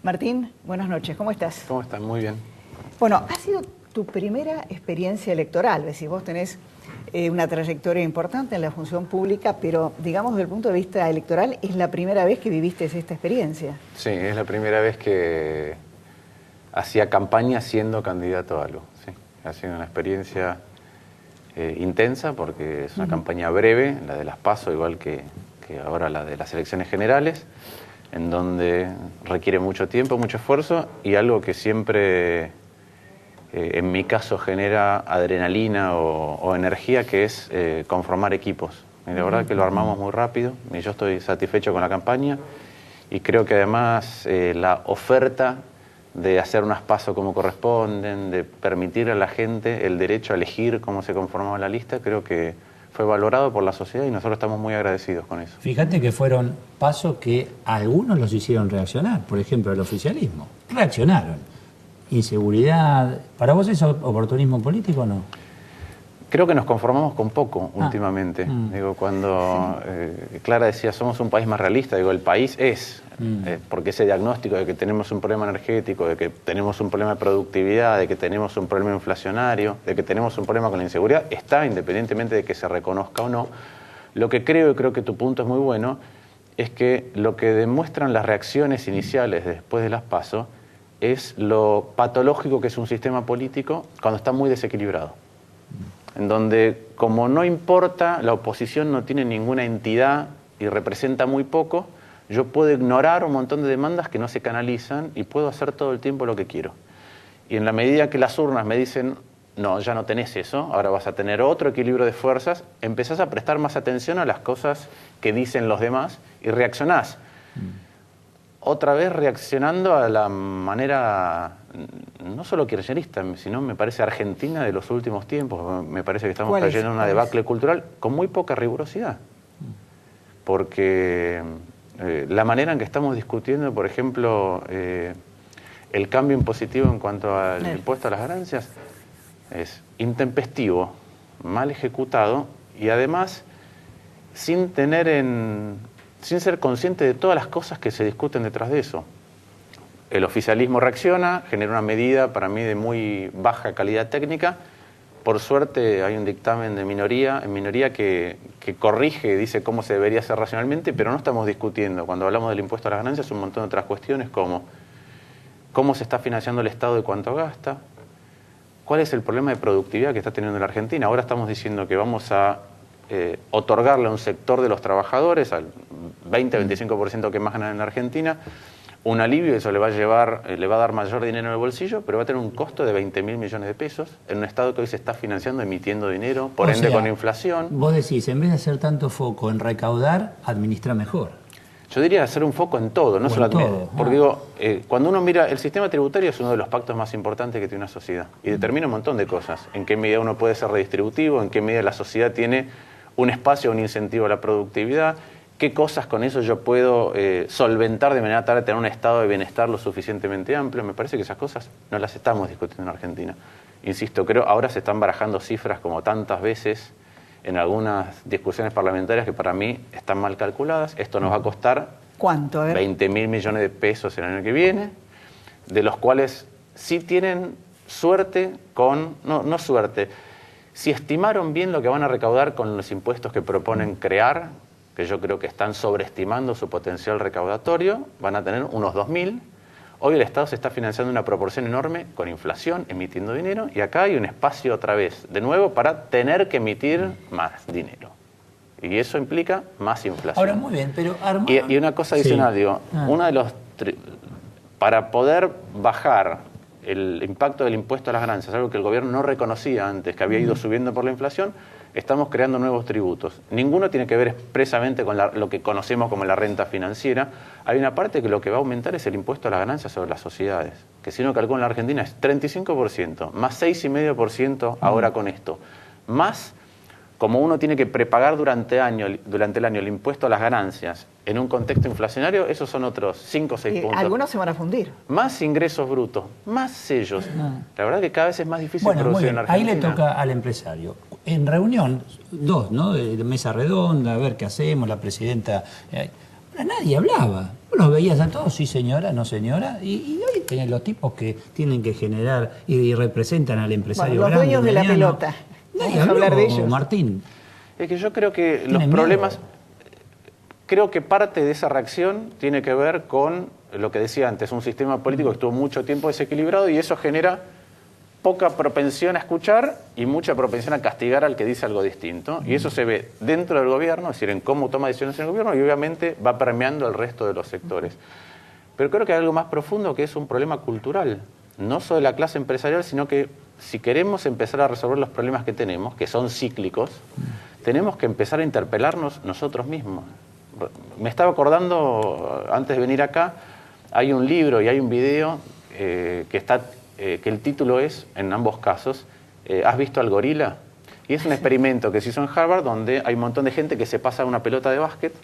Martín, buenas noches, ¿cómo estás? ¿Cómo están? Muy bien. Bueno, ha sido tu primera experiencia electoral, es decir, vos tenés una trayectoria importante en la función pública, pero digamos desde el punto de vista electoral, ¿es la primera vez que viviste esta experiencia? Sí, es la primera vez que hacía campaña siendo candidato a algo. Sí, ha sido una experiencia intensa porque es una campaña breve, la de las PASO, igual que ahora la de las elecciones generales, en donde requiere mucho tiempo, mucho esfuerzo y algo que siempre, en mi caso, genera adrenalina o energía, que es conformar equipos. Y la verdad que lo armamos muy rápido y yo estoy satisfecho con la campaña y creo que además la oferta de hacer unas PASO como corresponden, de permitir a la gente el derecho a elegir cómo se conformaba la lista, creo que fue valorado por la sociedad y nosotros estamos muy agradecidos con eso. Fíjate que fueron pasos que a algunos los hicieron reaccionar, por ejemplo el oficialismo. Reaccionaron. Inseguridad. ¿Para vos es oportunismo político o no? Creo que nos conformamos con poco últimamente. Digo, cuando Clara decía, somos un país más realista, digo, el país es, porque ese diagnóstico de que tenemos un problema energético, de que tenemos un problema de productividad, de que tenemos un problema inflacionario, de que tenemos un problema con la inseguridad, está independientemente de que se reconozca o no. Lo que creo, y creo que tu punto es muy bueno, es que lo que demuestran las reacciones iniciales después de las PASO es lo patológico que es un sistema político cuando está muy desequilibrado. En donde, como no importa, la oposición no tiene ninguna entidad y representa muy poco, yo puedo ignorar un montón de demandas que no se canalizan y puedo hacer todo el tiempo lo que quiero. Y en la medida que las urnas me dicen, no, ya no tenés eso, ahora vas a tener otro equilibrio de fuerzas, empezás a prestar más atención a las cosas que dicen los demás y reaccionás. Otra vez reaccionando a la manera, no solo kirchnerista, sino me parece argentina de los últimos tiempos. Me parece que estamos cayendo en una debacle cultural con muy poca rigurosidad. Porque la manera en que estamos discutiendo, por ejemplo, el cambio impositivo en cuanto al impuesto a las ganancias, es intempestivo, mal ejecutado y además sin ser consciente de todas las cosas que se discuten detrás de eso. El oficialismo reacciona, genera una medida para mí de muy baja calidad técnica. Por suerte hay un dictamen en minoría que corrige, dice cómo se debería hacer racionalmente, pero no estamos discutiendo, cuando hablamos del impuesto a las ganancias, un montón de otras cuestiones como cómo se está financiando el Estado y cuánto gasta, cuál es el problema de productividad que está teniendo la Argentina. Ahora estamos diciendo que vamos a otorgarle a un sector de los trabajadores, al 20-25% que más ganan en la Argentina, un alivio, eso le va a dar mayor dinero en el bolsillo, pero va a tener un costo de 20.000 millones de pesos en un Estado que hoy se está financiando, emitiendo dinero, por ende con inflación. Vos decís, en vez de hacer tanto foco en recaudar, administra mejor. Yo diría hacer un foco en todo, no solo todo. Porque digo, cuando uno mira, el sistema tributario es uno de los pactos más importantes que tiene una sociedad y determina un montón de cosas. En qué medida uno puede ser redistributivo, en qué medida la sociedad tiene un espacio, un incentivo a la productividad, qué cosas con eso yo puedo solventar de manera tal de tener un estado de bienestar lo suficientemente amplio. Me parece que esas cosas no las estamos discutiendo en Argentina. Insisto, creo ahora se están barajando cifras como tantas veces en algunas discusiones parlamentarias que para mí están mal calculadas. Esto nos va a costar ¿cuánto? 20.000 millones de pesos el año que viene, de los cuales sí tienen suerte no suerte, si estimaron bien lo que van a recaudar con los impuestos que proponen crear, que yo creo que están sobreestimando su potencial recaudatorio, van a tener unos 2.000. Hoy el Estado se está financiando una proporción enorme con inflación, emitiendo dinero, y acá hay un espacio otra vez, de nuevo, para tener que emitir más dinero. Y eso implica más inflación. Ahora, muy bien, pero y una cosa adicional, digo, para poder bajar el impacto del impuesto a las ganancias, algo que el gobierno no reconocía antes, que había ido subiendo por la inflación, estamos creando nuevos tributos. Ninguno tiene que ver expresamente con lo que conocemos como la renta financiera. Hay una parte que lo que va a aumentar es el impuesto a las ganancias sobre las sociedades, que si uno calcula en la Argentina es 35%, más 6,5% ahora con esto, más como uno tiene que prepagar durante el año el impuesto a las ganancias en un contexto inflacionario, esos son otros 5 o 6 puntos. Algunos se van a fundir. Más ingresos brutos, más sellos. La verdad que cada vez es más difícil producir en la Argentina. Ahí le toca al empresario. En reunión, ¿no? De mesa redonda, a ver qué hacemos, la presidenta... Nadie hablaba. Vos los veías a todos, sí señora, no señora, y hoy tenés los tipos que tienen que generar y representan al empresario los grande. dueños de la pelota. Nadie Vamos a hablar de habló, ellos. Martín. Es que yo creo que los Tienen problemas, miedo. creo que parte de esa reacción tiene que ver con lo que decía antes, un sistema político que estuvo mucho tiempo desequilibrado y eso genera poca propensión a escuchar y mucha propensión a castigar al que dice algo distinto. Y eso se ve dentro del gobierno, es decir, en cómo toma decisiones el gobierno y obviamente va permeando al resto de los sectores. Pero creo que hay algo más profundo que es un problema cultural, no solo de la clase empresarial, sino que si queremos empezar a resolver los problemas que tenemos, que son cíclicos, tenemos que empezar a interpelarnos nosotros mismos. Me estaba acordando, antes de venir acá, hay un libro y hay un video que el título es, en ambos casos, ¿has visto al gorila? Y es un experimento que se hizo en Harvard donde hay un montón de gente que se pasa una pelota de básquet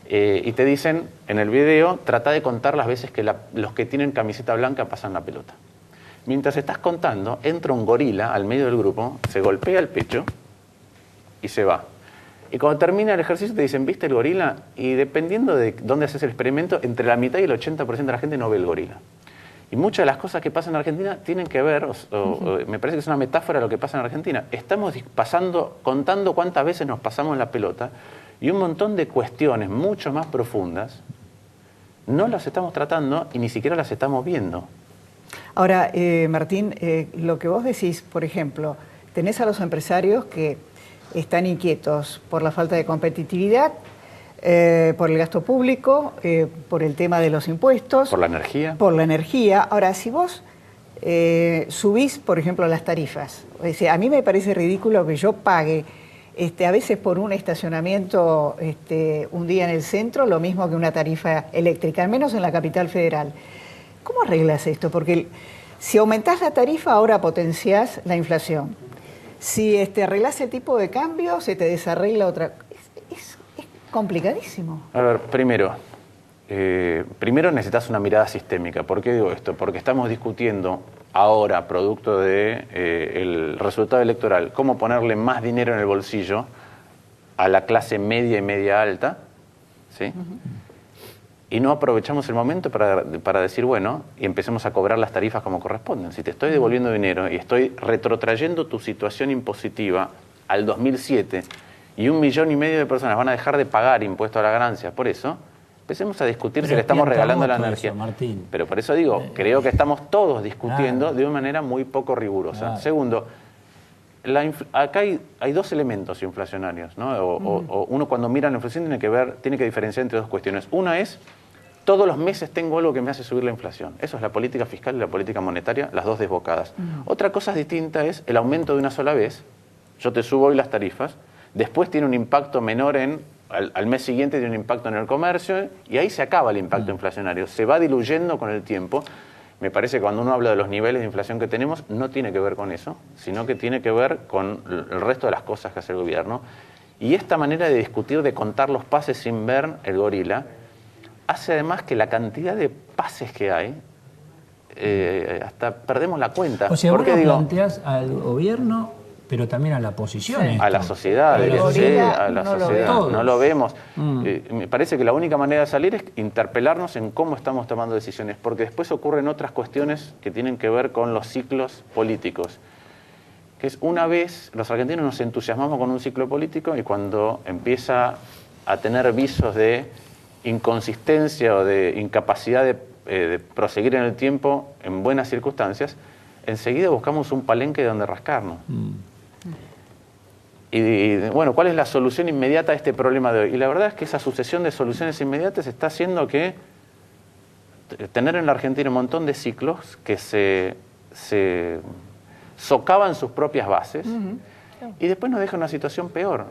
y te dicen en el video, trata de contar las veces que los que tienen camiseta blanca pasan la pelota. Mientras estás contando, entra un gorila al medio del grupo, se golpea el pecho y se va. Y cuando termina el ejercicio te dicen, ¿viste el gorila? Y dependiendo de dónde haces el experimento, entre la mitad y el 80% de la gente no ve el gorila. Y muchas de las cosas que pasan en Argentina tienen que ver, me parece que es una metáfora de lo que pasa en Argentina. Estamos contando cuántas veces nos pasamos la pelota y un montón de cuestiones mucho más profundas no las estamos tratando y ni siquiera las estamos viendo. Ahora, Martín, lo que vos decís, por ejemplo, tenés a los empresarios que están inquietos por la falta de competitividad, por el gasto público, por el tema de los impuestos. Por la energía. Por la energía. Ahora, si vos subís, por ejemplo, las tarifas, o sea, a mí me parece ridículo que yo pague a veces por un estacionamiento un día en el centro, lo mismo que una tarifa eléctrica, al menos en la capital federal. ¿Cómo arreglas esto? Porque si aumentás la tarifa, ahora potenciás la inflación. Si arreglás el tipo de cambio, se te desarregla otra. Es complicadísimo. A ver, primero necesitas una mirada sistémica. ¿Por qué digo esto? Porque estamos discutiendo ahora, producto del resultado electoral, cómo ponerle más dinero en el bolsillo a la clase media y media alta, ¿sí? Y no aprovechamos el momento para decir, bueno, y empecemos a cobrar las tarifas como corresponden. Si te estoy devolviendo dinero y estoy retrotrayendo tu situación impositiva al 2007 y 1,5 millones de personas van a dejar de pagar impuesto a la ganancia, por eso, empecemos a discutir si le estamos regalando la energía. Eso, Martín. Pero por eso digo, creo que estamos todos discutiendo de una manera muy poco rigurosa. Claro. Segundo, acá hay dos elementos inflacionarios, ¿no? O uno cuando mira la inflación tiene que diferenciar entre dos cuestiones. Una es, todos los meses tengo algo que me hace subir la inflación. Eso es la política fiscal y la política monetaria, las dos desbocadas. Otra cosa distinta es el aumento de una sola vez. Yo te subo hoy las tarifas, después tiene un impacto menor al mes siguiente tiene un impacto en el comercio y ahí se acaba el impacto inflacionario. Se va diluyendo con el tiempo. Me parece que cuando uno habla de los niveles de inflación que tenemos, no tiene que ver con eso, sino que tiene que ver con el resto de las cosas que hace el gobierno. Y esta manera de discutir, de contar los pases sin ver el gorila, hace además que la cantidad de pases que hay, hasta perdemos la cuenta. O sea, vos porque lo digo, planteás al gobierno, pero también a la oposición. Sí. esto. a la sociedad, El gorila a la no lo sociedad, vemos. no lo vemos. Me parece que la única manera de salir es interpelarnos en cómo estamos tomando decisiones, porque después ocurren otras cuestiones que tienen que ver con los ciclos políticos. Que es una vez, los argentinos nos entusiasmamos con un ciclo político y cuando empieza a tener visos de inconsistencia o de incapacidad de proseguir en el tiempo en buenas circunstancias, enseguida buscamos un palenque de donde rascarnos. Y bueno, ¿cuál es la solución inmediata a este problema de hoy? Y la verdad es que esa sucesión de soluciones inmediatas está haciendo que tener en la Argentina un montón de ciclos que se socavan sus propias bases y después nos deja una situación peor.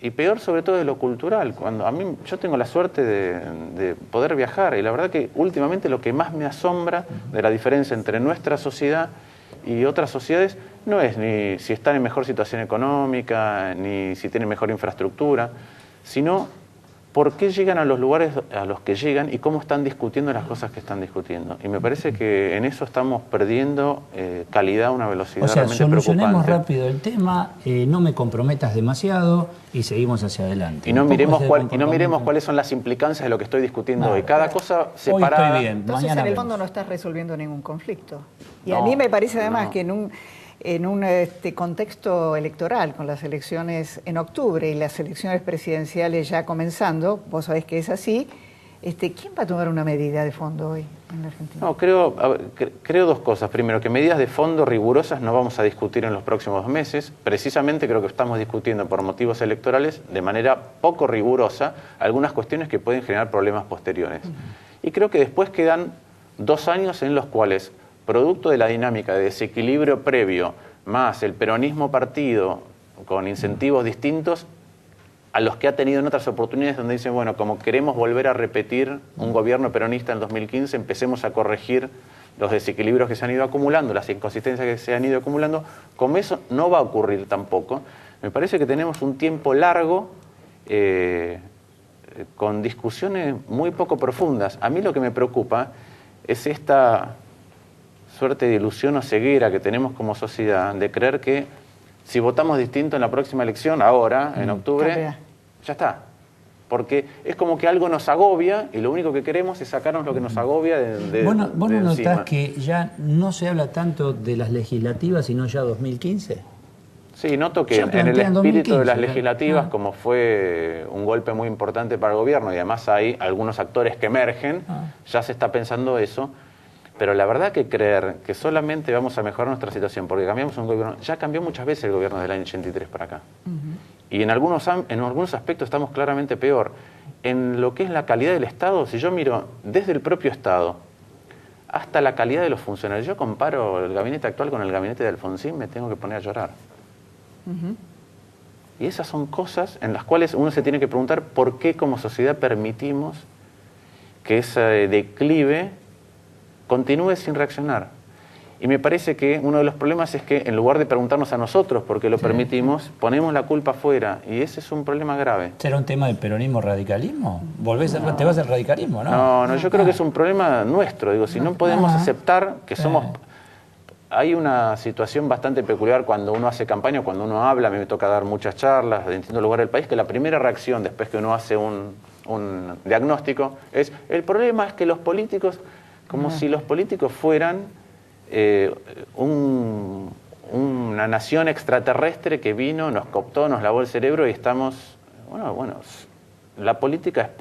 Y peor sobre todo de lo cultural. Yo tengo la suerte de poder viajar y la verdad que últimamente lo que más me asombra de la diferencia entre nuestra sociedad y otras sociedades no es ni si están en mejor situación económica, ni si tienen mejor infraestructura, sino por qué llegan a los lugares a los que llegan y cómo están discutiendo las cosas que están discutiendo. Y me parece que en eso estamos perdiendo calidad a una velocidad realmente preocupante. Solucionemos rápido el tema, no me comprometas demasiado y seguimos hacia adelante. Y no miremos cuáles son las implicancias de lo que estoy discutiendo hoy. Cada cosa separada. Hoy estoy bien, entonces, mañana en el vemos. fondo no estás resolviendo ningún conflicto. Y No, a mí me parece además no. que en un contexto electoral, con las elecciones en octubre y las elecciones presidenciales ya comenzando, vos sabés que es así, ¿quién va a tomar una medida de fondo hoy en la Argentina? No, creo dos cosas. Primero, que medidas de fondo rigurosas no vamos a discutir en los próximos meses. Precisamente creo que estamos discutiendo por motivos electorales de manera poco rigurosa algunas cuestiones que pueden generar problemas posteriores. Y creo que después quedan 2 años en los cuales, producto de la dinámica de desequilibrio previo, más el peronismo partido con incentivos distintos a los que ha tenido en otras oportunidades donde dicen, bueno, como queremos volver a repetir un gobierno peronista en 2015, empecemos a corregir los desequilibrios que se han ido acumulando, las inconsistencias que se han ido acumulando. Como eso no va a ocurrir tampoco, me parece que tenemos un tiempo largo con discusiones muy poco profundas. A mí lo que me preocupa es esta suerte de ilusión o ceguera que tenemos como sociedad de creer que si votamos distinto en la próxima elección, ahora, en octubre, cambia. ya está. Porque es como que algo nos agobia y lo único que queremos es sacarnos lo que nos agobia de ¿Vos no notás encima. que ya no se habla tanto de las legislativas, sino ya 2015? Sí, noto que Ya en el plantean espíritu de 2015, las legislativas, ah. como fue un golpe muy importante para el gobierno y además hay algunos actores que emergen, ya se está pensando eso. Pero la verdad que creer que solamente vamos a mejorar nuestra situación porque cambiamos un gobierno, ya cambió muchas veces el gobierno del año 83 para acá. Y en algunos aspectos estamos claramente peor. En lo que es la calidad del Estado, si yo miro desde el propio Estado hasta la calidad de los funcionarios, yo comparo el gabinete actual con el gabinete de Alfonsín, me tengo que poner a llorar. Y esas son cosas en las cuales uno se tiene que preguntar por qué como sociedad permitimos que ese declive continúe sin reaccionar. Y me parece que uno de los problemas es que en lugar de preguntarnos a nosotros por qué lo permitimos, ponemos la culpa afuera y ese es un problema grave. ¿Será un tema de peronismo-radicalismo? ¿Te vas al radicalismo, no? No, yo creo que es un problema nuestro. Digo, si no podemos aceptar que somos... Hay una situación bastante peculiar cuando uno hace campaña, cuando uno habla, a mí me toca dar muchas charlas de distintos lugares del país, que la primera reacción después que uno hace un diagnóstico es, el problema es que los políticos, como si los políticos fueran una nación extraterrestre que vino, nos cooptó, nos lavó el cerebro y estamos, bueno, la política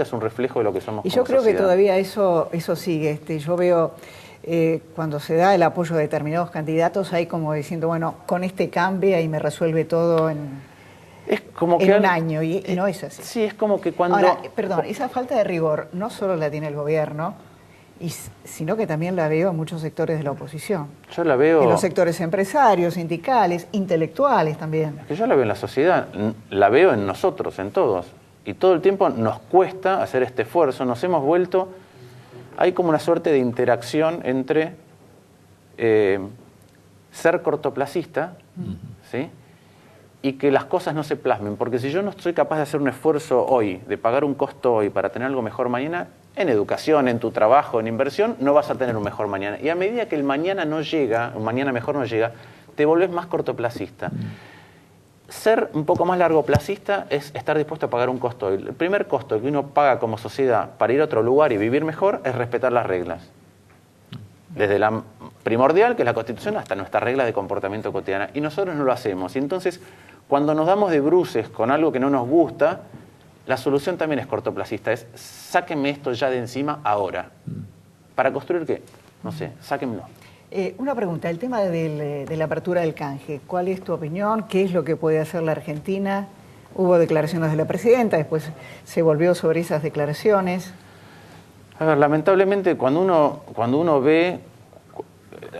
es un reflejo de lo que somos Y como yo creo sociedad. que todavía eso sigue. Yo veo cuando se da el apoyo de determinados candidatos, hay como diciendo, bueno, con este cambia y me resuelve todo en un año, y no es así. Sí, es como que cuando... Ahora, perdón, esa falta de rigor no solo la tiene el gobierno, sino que también la veo en muchos sectores de la oposición. Yo la veo... En los sectores empresarios, sindicales, intelectuales también. Que yo la veo en la sociedad, la veo en nosotros, en todos. Y todo el tiempo nos cuesta hacer este esfuerzo, nos hemos vuelto... Hay como una suerte de interacción entre ser cortoplacista, ¿sí?, y que las cosas no se plasmen. Porque si yo no soy capaz de hacer un esfuerzo hoy, de pagar un costo hoy para tener algo mejor mañana, en educación, en tu trabajo, en inversión, no vas a tener un mejor mañana. Y a medida que el mañana no llega, un mañana mejor no llega, te volvés más cortoplacista. Ser un poco más largoplacista es estar dispuesto a pagar un costo. El primer costo que uno paga como sociedad para ir a otro lugar y vivir mejor es respetar las reglas. Desde la primordial, que es la Constitución, hasta nuestras reglas de comportamiento cotidiana. Y nosotros no lo hacemos. Y entonces, cuando nos damos de bruces con algo que no nos gusta, la solución también es cortoplacista. Es, sáquenme esto ya de encima ahora. ¿Para construir qué? No sé, sáquenmelo. Una pregunta, el tema de la apertura del canje, ¿cuál es tu opinión? ¿Qué es lo que puede hacer la Argentina? Hubo declaraciones de la presidenta, después se volvió sobre esas declaraciones. A ver, lamentablemente cuando uno ve,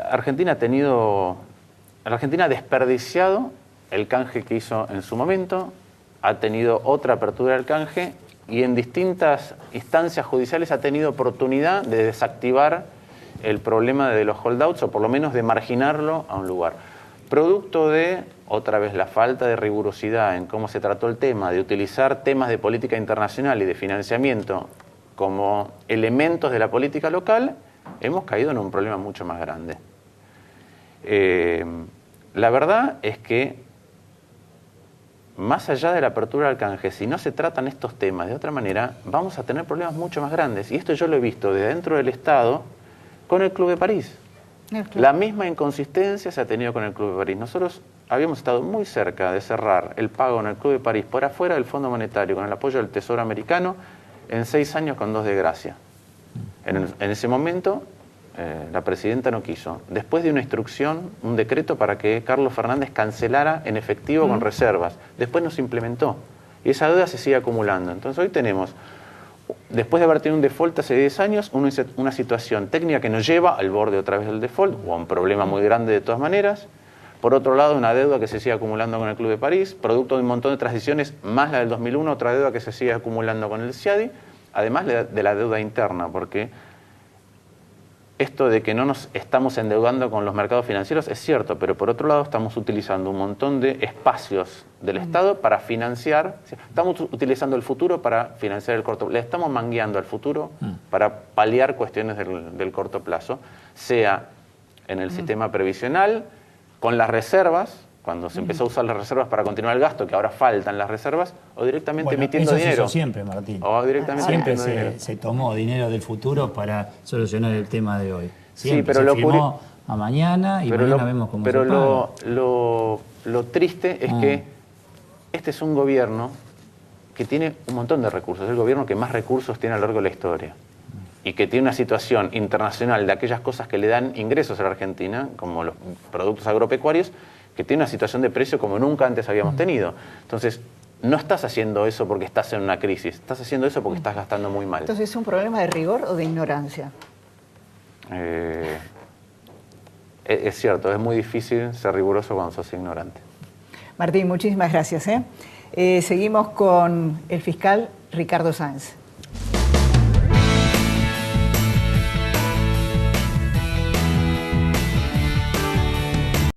Argentina ha desperdiciado el canje que hizo en su momento, ha tenido otra apertura del canje y en distintas instancias judiciales ha tenido oportunidad de desactivar el problema de los holdouts o por lo menos de marginarlo a un lugar. producto de, otra vez, la falta de rigurosidad en cómo se trató el tema, de utilizar temas de política internacional y de financiamiento como elementos de la política local, hemos caído en un problema mucho más grande. La verdad es que, más allá de la apertura al canje, si no se tratan estos temas de otra manera, vamos a tener problemas mucho más grandes. Y esto yo lo he visto de dentro del Estado con el Club de París. La misma inconsistencia se ha tenido con el Club de París. Nosotros habíamos estado muy cerca de cerrar el pago en el Club de París por afuera del Fondo Monetario, con el apoyo del Tesoro americano, en 6 años con 2 de gracia. En ese momento, la presidenta no quiso. Después de una instrucción, un decreto para que Carlos Fernández cancelara en efectivo con reservas. Después no se implementó. Y esa deuda se sigue acumulando. Entonces hoy tenemos, después de haber tenido un default hace 10 años, una situación técnica que nos lleva al borde otra vez del default, o a un problema muy grande de todas maneras. Por otro lado, una deuda que se sigue acumulando con el Club de París, producto de un montón de transiciones, más la del 2001, otra deuda que se sigue acumulando con el CIADI, además de la deuda interna, porque esto de que no nos estamos endeudando con los mercados financieros es cierto, pero por otro lado estamos utilizando un montón de espacios del Estado para financiar, estamos utilizando el futuro para financiar el corto plazo, le estamos mangueando al futuro para paliar cuestiones del corto plazo, sea en el sistema previsional, con las reservas, cuando se empezó a usar las reservas para continuar el gasto, que ahora faltan las reservas, o directamente emitiendo dinero. Eso se hizo siempre, Martín. O directamente siempre se tomó dinero del futuro para solucionar el tema de hoy. Siempre sí, pero se firmó a mañana y mañana vemos cómo se paga. Pero lo triste es que este es un gobierno que tiene un montón de recursos. Es el gobierno que más recursos tiene a lo largo de la historia. Y que tiene una situación internacional de aquellas cosas que le dan ingresos a la Argentina, como los productos agropecuarios, que tiene una situación de precio como nunca antes habíamos tenido. Entonces, no estás haciendo eso porque estás en una crisis, estás haciendo eso porque estás gastando muy mal. Entonces, ¿es un problema de rigor o de ignorancia? Es cierto, es muy difícil ser riguroso cuando sos ignorante. Martín, muchísimas gracias. Seguimos con el fiscal Ricardo Sáenz.